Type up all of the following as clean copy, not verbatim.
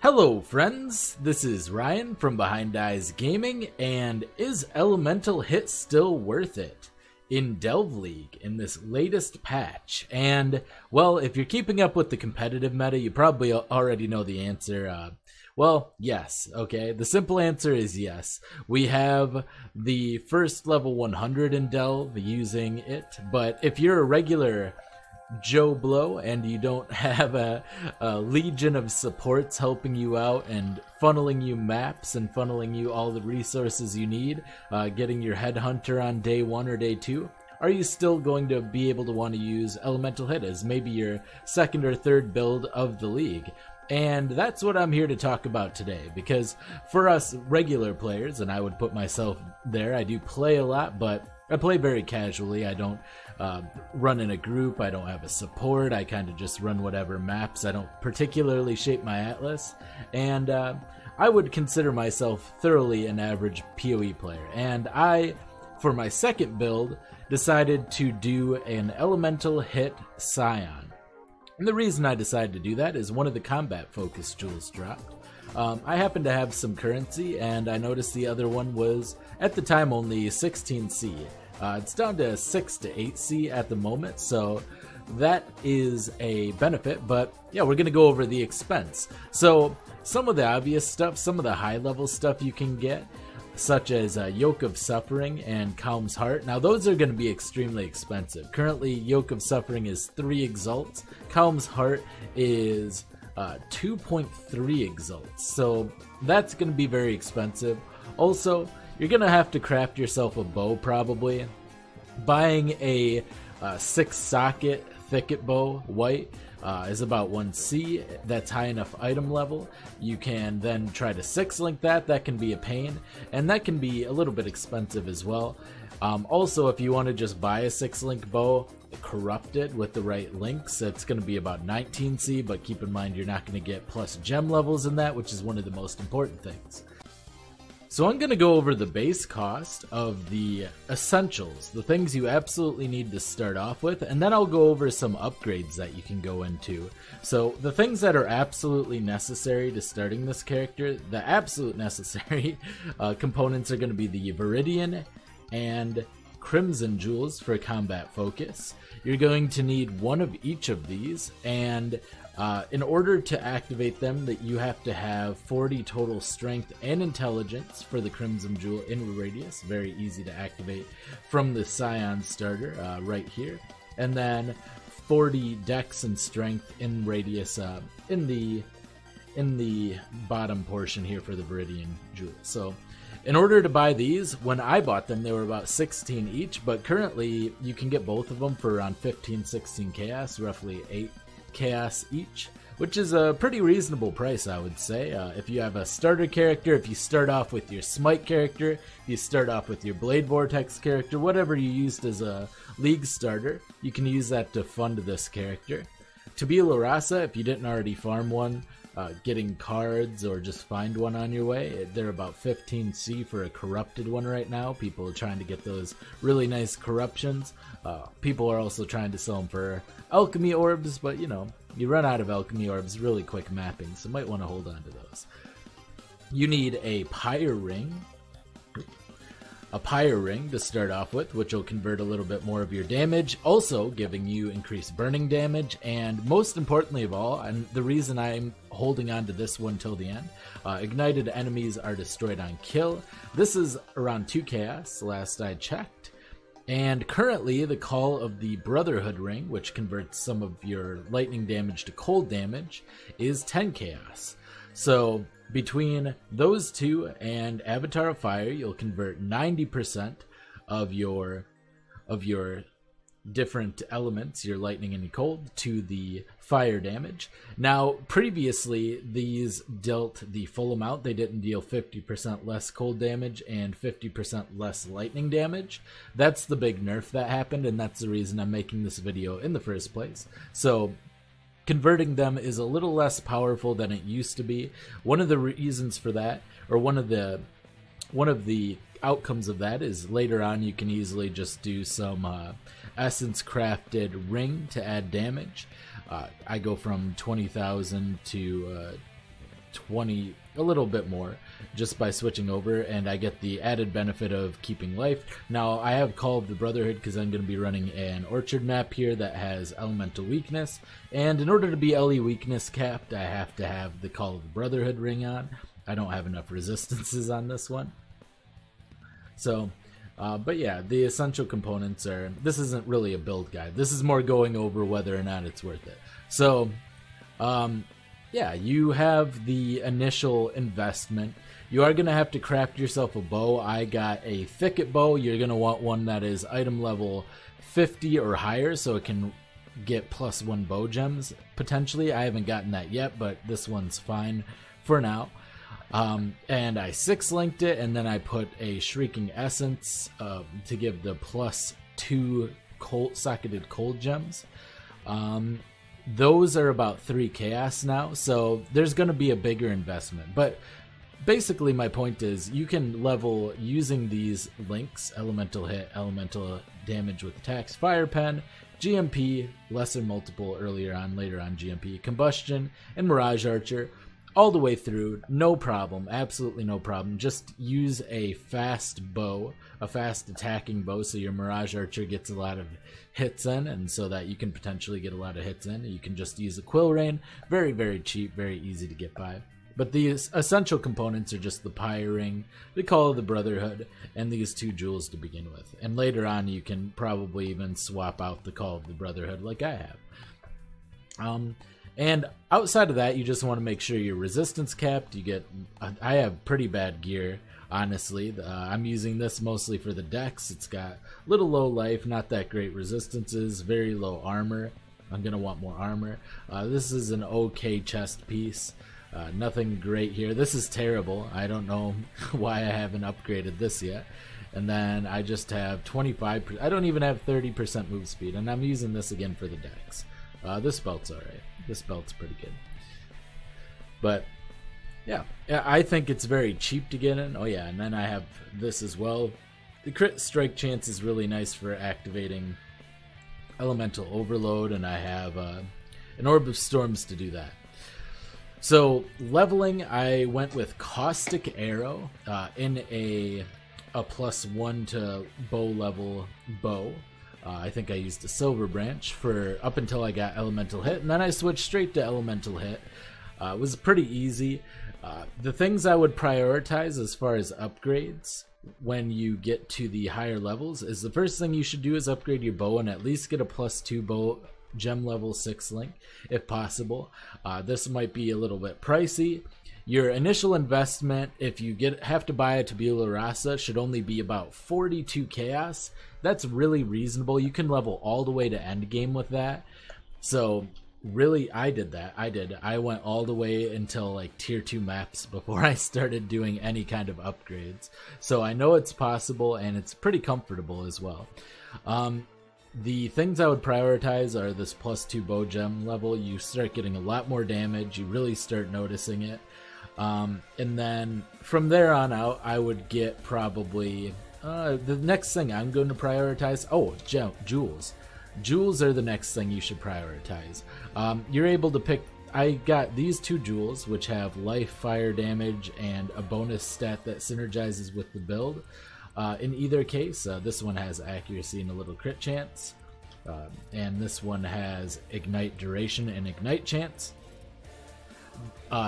Hello friends, this is Ryan from Behind Eyes Gaming, and is Elemental Hit still worth it in Delve League in this latest patch? And, well, if you're keeping up with the competitive meta, you probably already know the answer. Well, yes, okay. The simple answer is yes. We have the first level 100 in Delve using it, but if you're a regular Joe Blow and you don't have a legion of supports helping you out and funneling you maps and funneling you all the resources you need, getting your headhunter on day 1 or day 2, are you still going to be able to want to use Elemental Hit as maybe your second or third build of the league? And that's what I'm here to talk about today, because for us regular players, and I would put myself there, I do play a lot, but I play very casually. I don't run in a group, I don't have a support, I kind of just run whatever maps. I don't particularly shape my atlas, and I would consider myself thoroughly an average PoE player. And I, for my second build, decided to do an Elemental Hit Scion. And the reason I decided to do that is one of the combat focus jewels dropped. I happen to have some currency, and I noticed the other one was, at the time, only 16C. It's down to 6 to 8C at the moment, so that is a benefit, but yeah, we're going to go over the expense. So some of the obvious stuff, some of the high-level stuff you can get, such as Yoke of Suffering and Calm's Heart. Now those are going to be extremely expensive. Currently, Yoke of Suffering is 3 exalts, Calm's Heart is 2.3 exalts, so that's going to be very expensive. Also, you're going to have to craft yourself a bow probably. Buying a 6-socket thicket bow, white, is about 1C. That's high enough item level. You can then try to 6-link that. That can be a pain, and that can be a little bit expensive as well. Also, if you want to just buy a 6-link bow, corrupted with the right links, it's going to be about 19C, but keep in mind you're not going to get plus gem levels in that, which is one of the most important things. So I'm going to go over the base cost of the essentials, the things you absolutely need to start off with, and then I'll go over some upgrades that you can go into. So the things that are absolutely necessary to starting this character, the absolute necessary components are going to be the Viridian and Crimson Jewels for combat focus. You're going to need one of each of these, and in order to activate them, that you have to have 40 total strength and intelligence for the Crimson Jewel in Radius. Very easy to activate from the Scion starter right here. And then 40 dex and strength in Radius in the bottom portion here for the Viridian Jewel. So in order to buy these, when I bought them, they were about 16 each, but currently you can get both of them for around 15-16 chaos, roughly 8 chaos each, which is a pretty reasonable price, I would say. If you have a starter character, if you start off with your Smite character, if you start off with your Blade Vortex character, whatever you used as a league starter, you can use that to fund this character. To be La Raza, if you didn't already farm one, getting cards or just find one on your way, they're about 15C for a corrupted one right now. People are trying to get those really nice corruptions. People are also trying to sell them for alchemy orbs, but you know, you run out of alchemy orbs really quick mapping, so might want to hold on to those. You need a pyre ring to start off with, which will convert a little bit more of your damage, also giving you increased burning damage, and most importantly of all, and the reason I'm holding on to this one till the end, ignited enemies are destroyed on kill. This is around 2 chaos last I checked, and currently the Call of the Brotherhood ring, which converts some of your lightning damage to cold damage, is 10 chaos. So between those two and Avatar of Fire, you'll convert 90% of your different elements, your lightning and your cold, to the fire damage. Now, previously, these dealt the full amount. They didn't deal 50% less cold damage and 50% less lightning damage. That's the big nerf that happened, and that's the reason I'm making this video in the first place. So converting them is a little less powerful than it used to be. One of the reasons for that, or one of the outcomes of that, is later on you can easily just do some essence crafted ring to add damage. I go from 20,000 to 20, a little bit more, just by switching over, and I get the added benefit of keeping life. Now, I have Call of the Brotherhood because I'm going to be running an Orchard map here that has elemental weakness, and in order to be LE weakness capped, I have to have the Call of the Brotherhood ring on. I don't have enough resistances on this one. So, but yeah, the essential components are, this isn't really a build guide. This is more going over whether or not it's worth it. So, yeah, you have the initial investment. You are going to have to craft yourself a bow. I got a thicket bow. You're going to want one that is item level 50 or higher, so it can get +1 bow gems, potentially. I haven't gotten that yet, but this one's fine for now. And I 6-linked it, and then I put a Shrieking Essence to give the +2 socketed cold gems. Those are about 3 chaos now, so there's going to be a bigger investment. But basically my point is you can level using these links: elemental hit, elemental damage with attacks, fire pen, GMP, lesser multiple later on GMP, combustion, and mirage archer, all the way through. No problem, absolutely no problem. Just use a fast bow, a fast attacking bow, so your mirage archer gets a lot of hits in, and so that you can potentially get a lot of hits in. You can just use a quill rain, very, very cheap, very easy to get by. But the essential components are just the Pyre Ring, the Call of the Brotherhood, and these 2 jewels to begin with. And later on you can probably even swap out the Call of the Brotherhood like I have. And outside of that, you just want to make sure your resistance capped. You get, I have pretty bad gear, honestly. I'm using this mostly for the dex. It's got little low life, not that great resistances, very low armor. I'm going to want more armor. This is an okay chest piece. Nothing great here. This is terrible. I don't know why I haven't upgraded this yet. And then I just have 25%. I don't even have 30% move speed, and I'm using this again for the dex. This belt's alright. This belt's pretty good. But yeah, I think it's very cheap to get in. Oh yeah, and then I have this as well. The crit strike chance is really nice for activating elemental overload, and I have an orb of storms to do that. So leveling, I went with caustic arrow in a +1 to bow level bow. I think I used a silver branch for up until I got elemental hit, and then I switched straight to elemental hit. It was pretty easy. The things I would prioritize as far as upgrades when you get to the higher levels is the first thing you should do is upgrade your bow and at least get a +2 bow gem level 6 link if possible. This might be a little bit pricey. Your initial investment, if you have to buy a tabula rasa, should only be about 42 chaos. That's really reasonable. You can level all the way to end game with that. So really, I did that. I went all the way until like tier 2 maps before I started doing any kind of upgrades. So I know it's possible, and it's pretty comfortable as well. The things I would prioritize are this +2 bow gem level. You start getting a lot more damage. You really start noticing it. And then from there on out, I would get probably the next thing I'm going to prioritize. Oh, jewels. Jewels are the next thing you should prioritize. You're able to pick. I got these 2 jewels, which have life, fire damage, and a bonus stat that synergizes with the build. In either case, this one has accuracy and a little crit chance, and this one has ignite duration and ignite chance.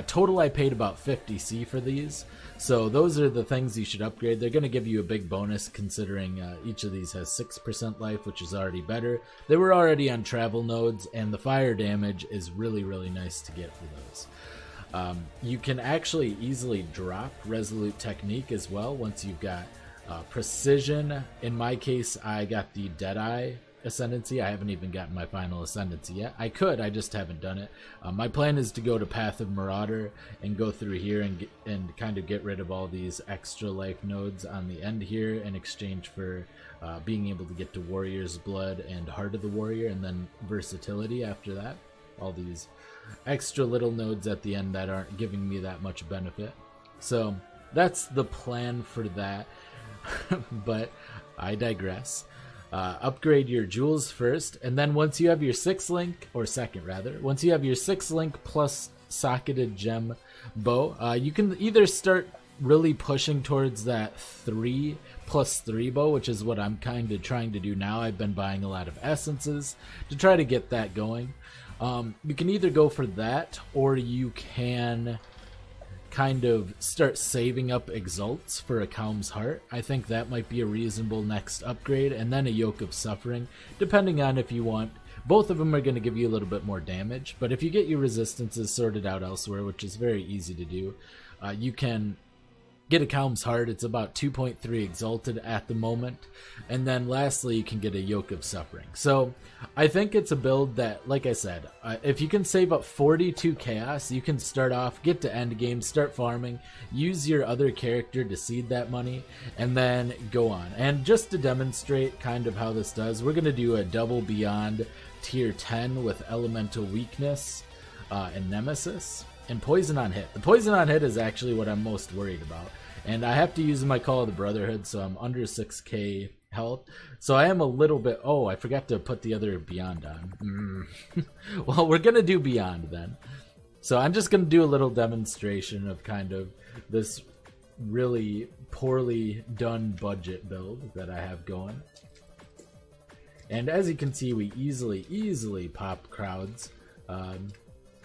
Total, I paid about 50C for these, so those are the things you should upgrade. They're going to give you a big bonus considering each of these has 6% life, which is already better. They were already on travel nodes, and the fire damage is really, really nice to get for those. You can actually easily drop Resolute Technique as well once you've got precision. In my case, I got the Deadeye Ascendancy. I haven't even gotten my final Ascendancy yet. I could, I just haven't done it. My plan is to go to Path of Marauder and go through here and kind of get rid of all these extra life nodes on the end here in exchange for being able to get to Warrior's Blood and Heart of the Warrior, and then versatility after that. All these extra little nodes at the end that aren't giving me that much benefit. So that's the plan for that. But I digress. Upgrade your jewels first, and then once you have your 6th link, or second rather, once you have your 6th link plus socketed gem bow. You can either start really pushing towards that 3+3 bow, which is what I'm kind of trying to do now. I've been buying a lot of essences to try to get that going. You can either go for that, or you can kind of start saving up exalts for a Calm's Heart. I think that might be a reasonable next upgrade, and then a Yoke of Suffering, depending on if you want. Both of them are going to give you a little bit more damage, but if you get your resistances sorted out elsewhere, which is very easy to do, you can get a Calm's Heart. It's about 2.3 exalted at the moment. And then lastly, you can get a Yoke of Suffering. So I think it's a build that, like I said, if you can save up 42 chaos, you can start off, get to end game, start farming, use your other character to seed that money, and then go on. And just to demonstrate kind of how this does, we're going to do a double beyond tier 10 with elemental weakness and nemesis. And poison on hit. The poison on hit is actually what I'm most worried about. And I have to use my Call of the Brotherhood, so I'm under 6k health. So I am a little bit... Oh, I forgot to put the other Beyond on. Well, we're going to do Beyond then. So I'm just going to do a little demonstration of kind of this really poorly done budget build that I have going. And as you can see, we easily pop crowds.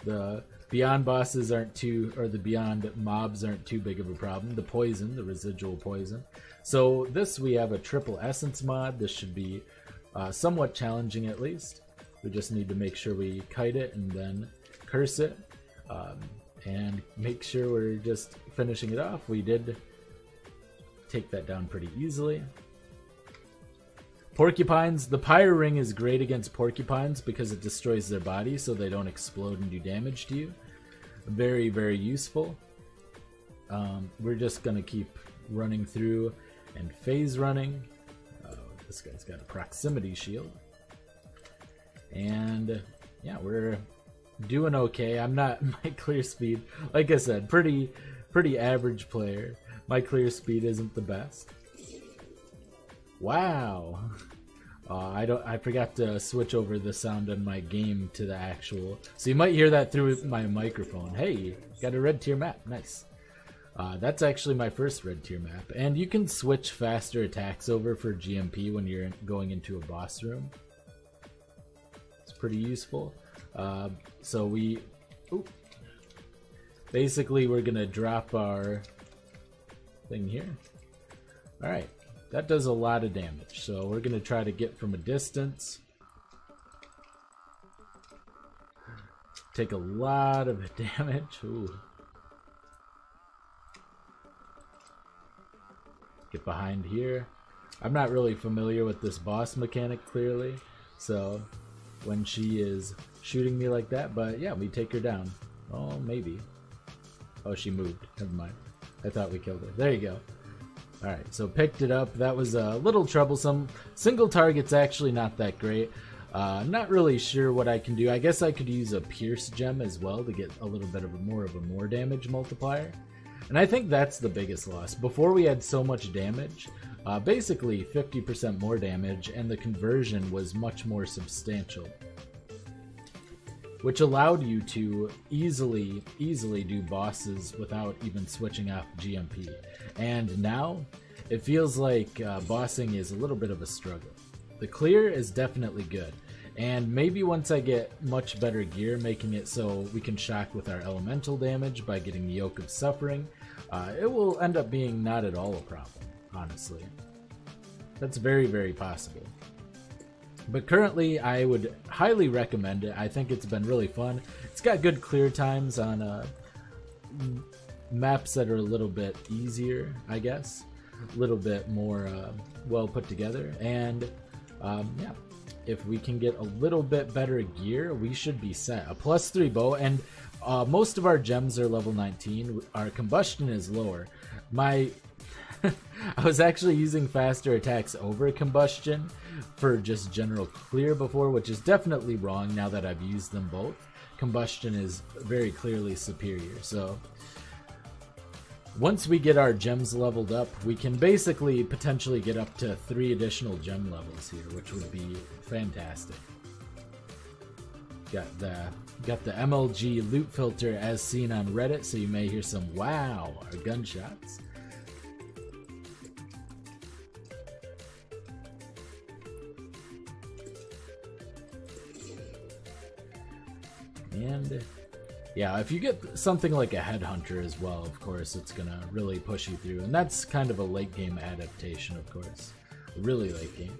The Beyond bosses aren't too, or the Beyond mobs aren't too big of a problem. The poison, the residual poison. So this, we have a triple essence mod. This should be somewhat challenging at least. We just need to make sure we kite it and then curse it. And make sure we're just finishing it off. We did take that down pretty easily. Porcupines, the Pyre Ring is great against porcupines because it destroys their body so they don't explode and do damage to you. Very, very useful. We're just going to keep running through and phase running. Oh, this guy's got a proximity shield. And yeah, we're doing okay. I'm not, my clear speed, like I said, pretty average player. My clear speed isn't the best. Wow. I forgot to switch over the sound on my game to the actual. So you might hear that through my microphone. Hey, got a red tier map. Nice. That's actually my first red tier map. And you can switch faster attacks over for GMP when you're going into a boss room. It's pretty useful. So we... Ooh, basically, we're going to drop our thing here. Alright. That does a lot of damage, so we're going to try to get from a distance. Take a lot of damage. Ooh. Get behind here. I'm not really familiar with this boss mechanic clearly, so when she is shooting me like that, but yeah, we take her down. Oh, maybe. Oh, she moved. Never mind. I thought we killed her. There you go. Alright, so picked it up. That was a little troublesome. Single target's actually not that great. Not really sure what I can do. I guess I could use a Pierce gem as well to get a little bit of more damage multiplier. And I think that's the biggest loss. Before we had so much damage, basically 50% more damage, and the conversion was much more substantial, which allowed you to easily do bosses without even switching off GMP. And now, it feels like bossing is a little bit of a struggle. The clear is definitely good, and maybe once I get much better gear, making it so we can shock with our elemental damage by getting the Yoke of Suffering, it will end up being not at all a problem, honestly. That's very, very possible. But currently, I would highly recommend it. I think it's been really fun. It's got good clear times on maps that are a little bit easier, I guess. A little bit more well put together. And yeah, if we can get a little bit better gear, we should be set. A +3 bow, and most of our gems are level 19. Our combustion is lower. I was actually using faster attacks over combustion for just general clear before, which is definitely wrong now that I've used them both. Combustion is very clearly superior, so once we get our gems leveled up, we can basically potentially get up to 3 additional gem levels here, which would be fantastic. Got the MLG loot filter as seen on Reddit, so you may hear some wow or gunshots. And yeah, if you get something like a headhunter as well, of course, it's gonna really push you through. And that's kind of a late game adaptation, of course. Really late game.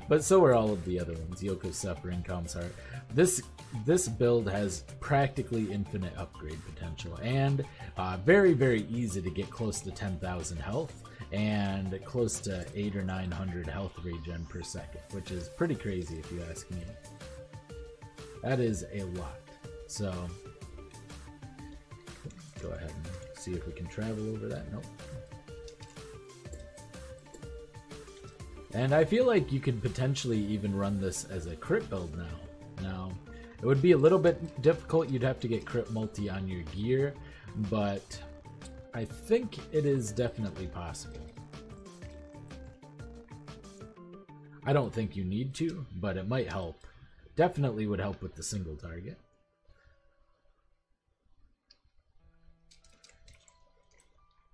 But so are all of the other ones. Yoke of Suffering, Calm's Heart. This build has practically infinite upgrade potential, and very, very easy to get close to 10,000 health and close to 800 or 900 health regen per second, which is pretty crazy if you ask me. That is a lot. So go ahead and see if we can travel over that. Nope. And I feel like you could potentially even run this as a crit build now. Now, it would be a little bit difficult. You'd have to get crit multi on your gear, but I think it is definitely possible. I don't think you need to, but it might help. Definitely would help with the single target.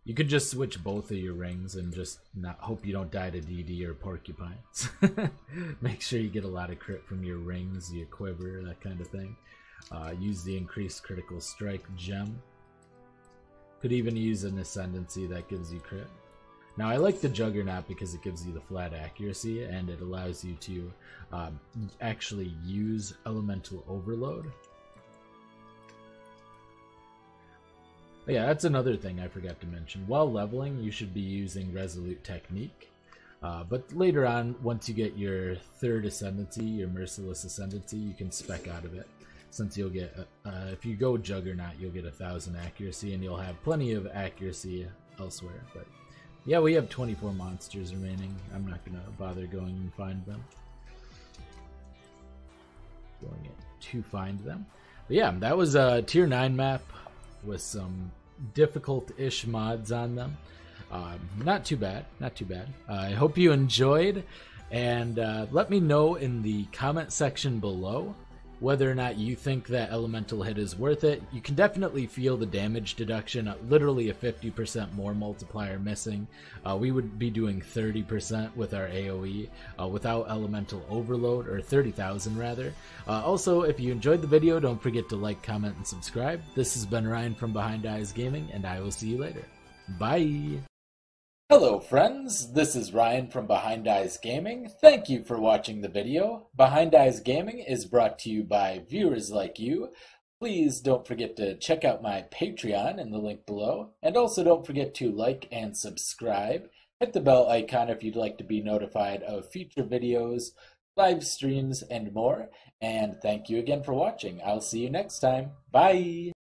You could just switch both of your rings and just not hope you don't die to DD or porcupines. Make sure you get a lot of crit from your rings, your quiver, that kind of thing. Use the increased critical strike gem. Could even use an ascendancy that gives you crit. Now I like the Juggernaut because it gives you the flat accuracy and it allows you to actually use elemental overload. Yeah, that's another thing I forgot to mention. While leveling, you should be using Resolute Technique. But later on, once you get your third Ascendancy, your Merciless Ascendancy, you can spec out of it. Since you'll get, if you go Juggernaut, you'll get 1,000 accuracy, and you'll have plenty of accuracy elsewhere. But yeah, we have 24 monsters remaining. I'm not going to bother going and find them. Going to find them. But yeah, that was a Tier 9 map with some difficult-ish mods on them. Not too bad, not too bad. I hope you enjoyed, and let me know in the comment section below whether or not you think that elemental hit is worth it. You can definitely feel the damage deduction, literally a 50% more multiplier missing. We would be doing 30% with our AoE without elemental overload, or 30,000 rather. Also, if you enjoyed the video, don't forget to like, comment, and subscribe. This has been Ryan from Behind Eyes Gaming, and I will see you later. Bye! Hello friends, this is Ryan from Behind Eyes Gaming. Thank you for watching the video. Behind Eyes Gaming is brought to you by viewers like you. Please don't forget to check out my Patreon in the link below. And also don't forget to like and subscribe. Hit the bell icon if you'd like to be notified of future videos, live streams, and more. And thank you again for watching. I'll see you next time. Bye!